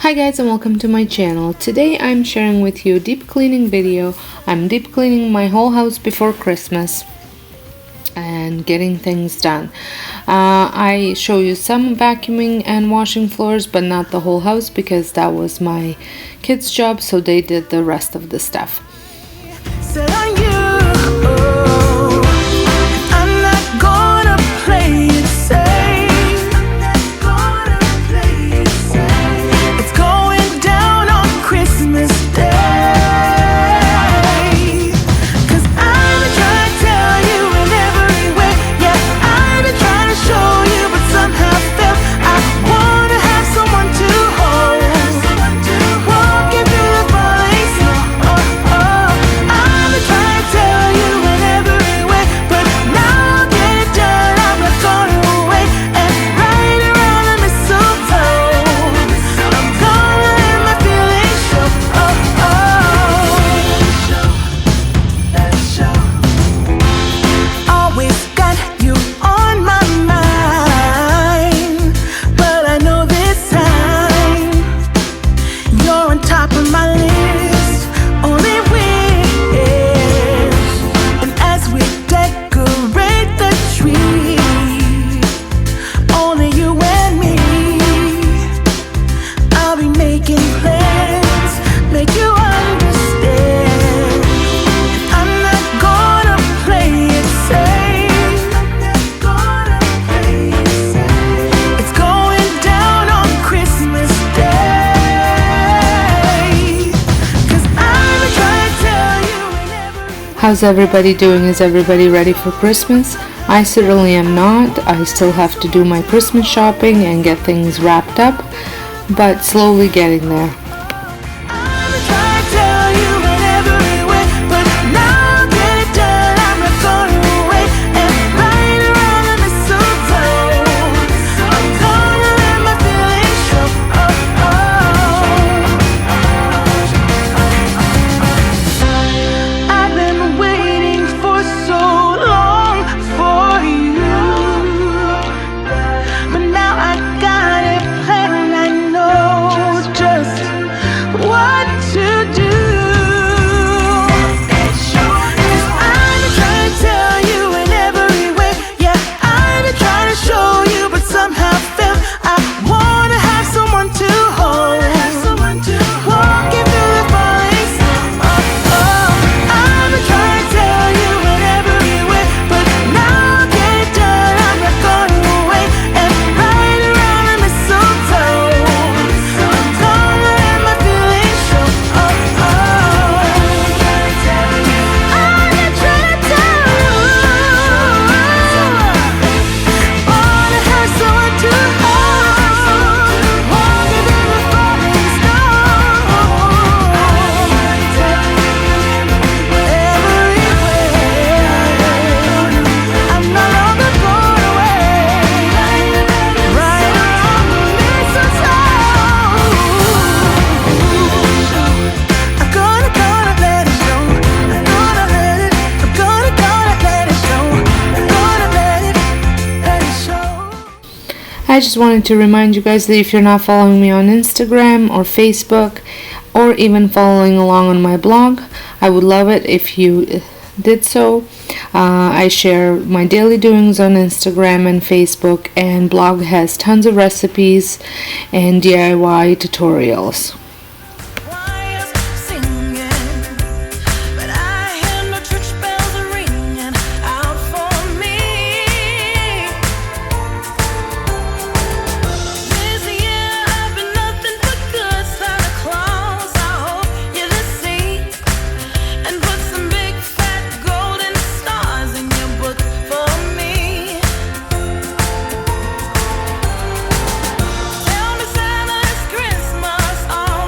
Hi guys and welcome to my channel. Today I'm sharing with you a deep cleaning video. I'm deep cleaning my whole house before Christmas and getting things done. I show you some vacuuming and washing floors, but not the whole house because that was my kids' job, so they did the rest of the stuff. How's everybody doing? Is everybody ready for Christmas? I certainly am not. I still have to do my Christmas shopping and get things wrapped up, but slowly getting there. I just wanted to remind you guys that if you're not following me on Instagram or Facebook or even following along on my blog, I would love it if you did so. I share my daily doings on Instagram and Facebook, and blog has tons of recipes and DIY tutorials. Christmas all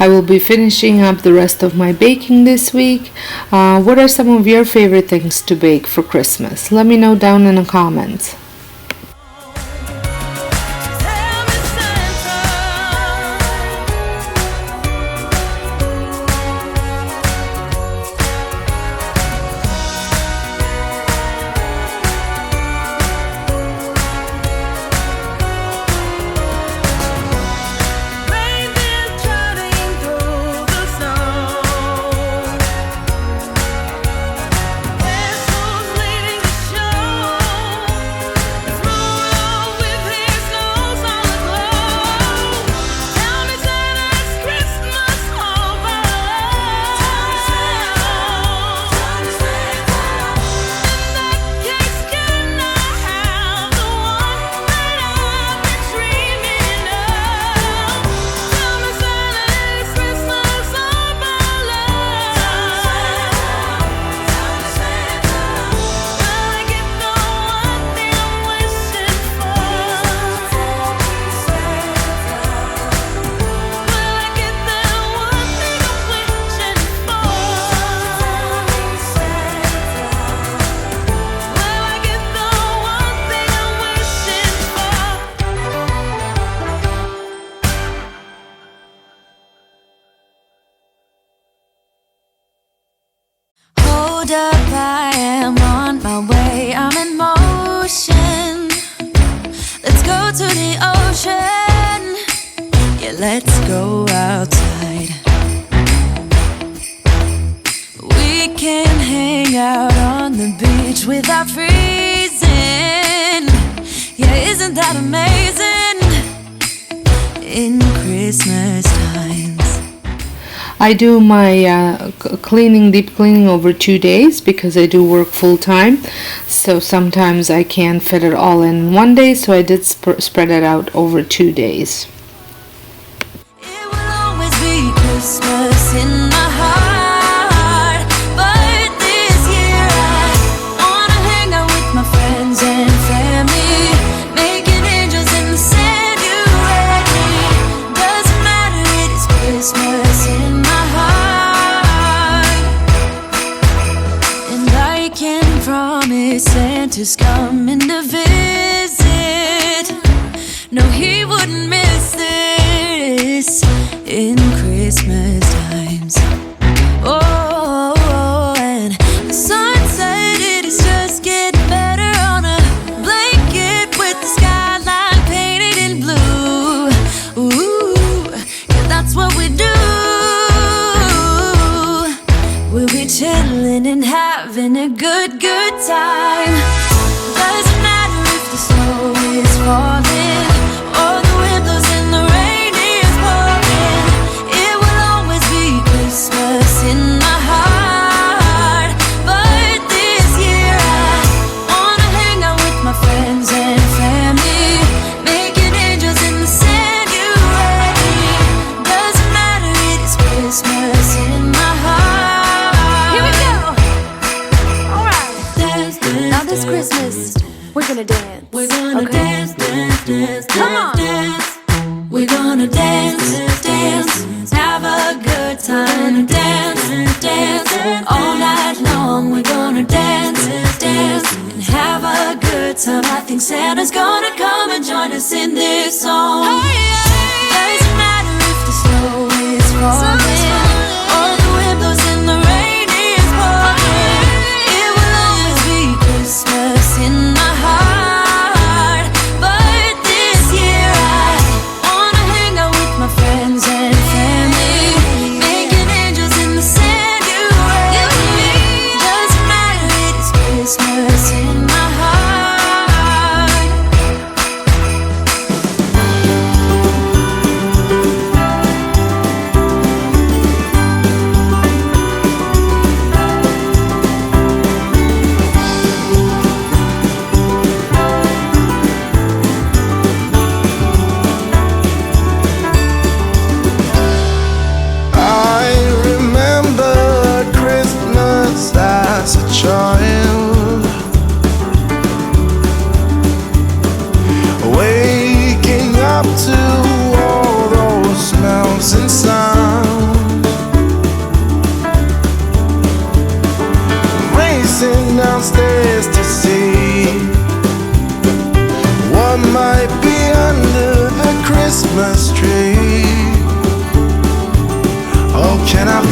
I will be finishing up the rest of my baking this week. What are some of your favorite things to bake for Christmas? Let me know down in the comments. Hold up, I am on my way, I'm in motion. Let's go to the ocean, yeah, let's go outside. We can hang out on the beach without freezing. Yeah, isn't that amazing? In Christmas times I do my deep cleaning over 2 days because I do work full time. So sometimes I can't fit it all in one day, so I did spread it out over 2 days. it will always be Christmas in my heart, but this year I wanna hang out with my friends and family, making angels in the sand. You ready? Doesn't matter, it is Christmas in my heart, and I can promise Santa's coming to visit. No, he wouldn't miss this in Christmas times. Oh, and the sun said it is just getting better on a blanket with the skyline painted in blue. Ooh, yeah, that's what we do. We'll be chilling and having a good time. Doesn't matter if the snow is falling or the wind blows and the rain is pouring. It will always be Christmas in my heart, but this year I wanna hang out with my friends and family, making angels in the sand. You ready? Doesn't matter, it is Christmas in my heart. Here we go. All right. Dance, dance, now this Christmas we're gonna dance. We're gonna dance, dance, dance, come on, dance. We're gonna dance, dance, have a good time. Dance, dance, all night long. We're gonna dance, dance, and have a good time. I think Santa's gonna come and join us in this song. Doesn't matter if the snow is falling or the wind blows and the rain is pouring. It will always be Christmas in my heart, but this year I wanna hang out with my friends and family, making angels in the sand. You ready? Doesn't matter, it is Christmas in my heart.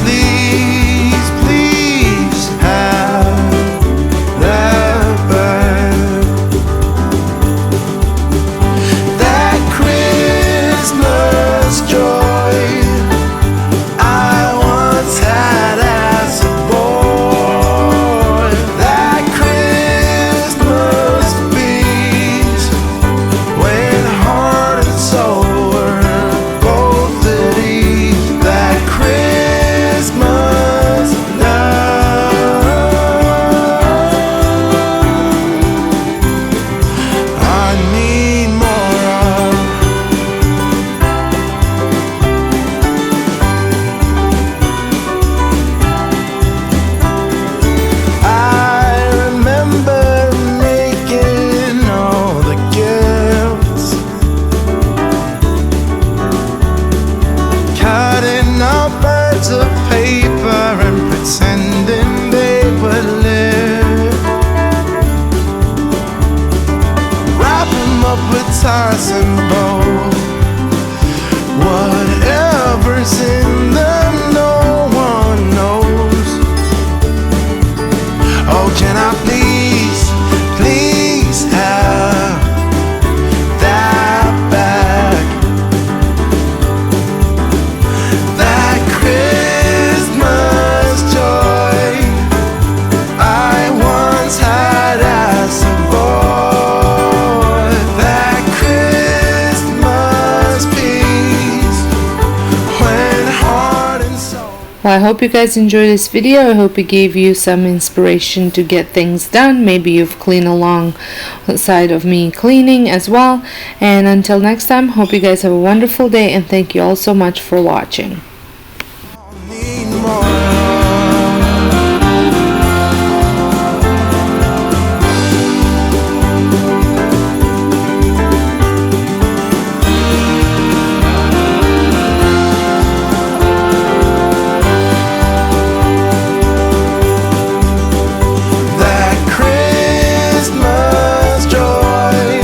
please, please have that back? That Christmas joy I once had as a boy. That Christmas peace when heart and soul were both at ease. That Christmas love I need more of. I remember making all the gifts, cutting out birds of paper and pretending they would live, wrap 'em up with ties and bows. Whatever's in them, no one knows. Oh, can I please, please have that back? That Christmas joy I once had as a boy. That Christmas peace when heart and soul. Well, I hope you guys enjoyed this video. I hope it gave you some inspiration to get things done. Maybe you've cleaned alongside of me cleaning as well. And until next time, hope you guys have a wonderful day, and thank you all so much for watching. Need more. That Christmas joy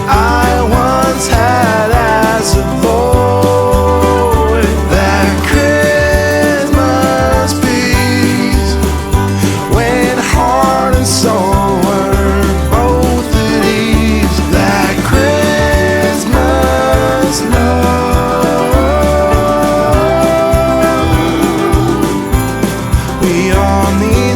I once had as a boy. That Christmas peace when heart and soul were both at ease. That Christmas love we all need.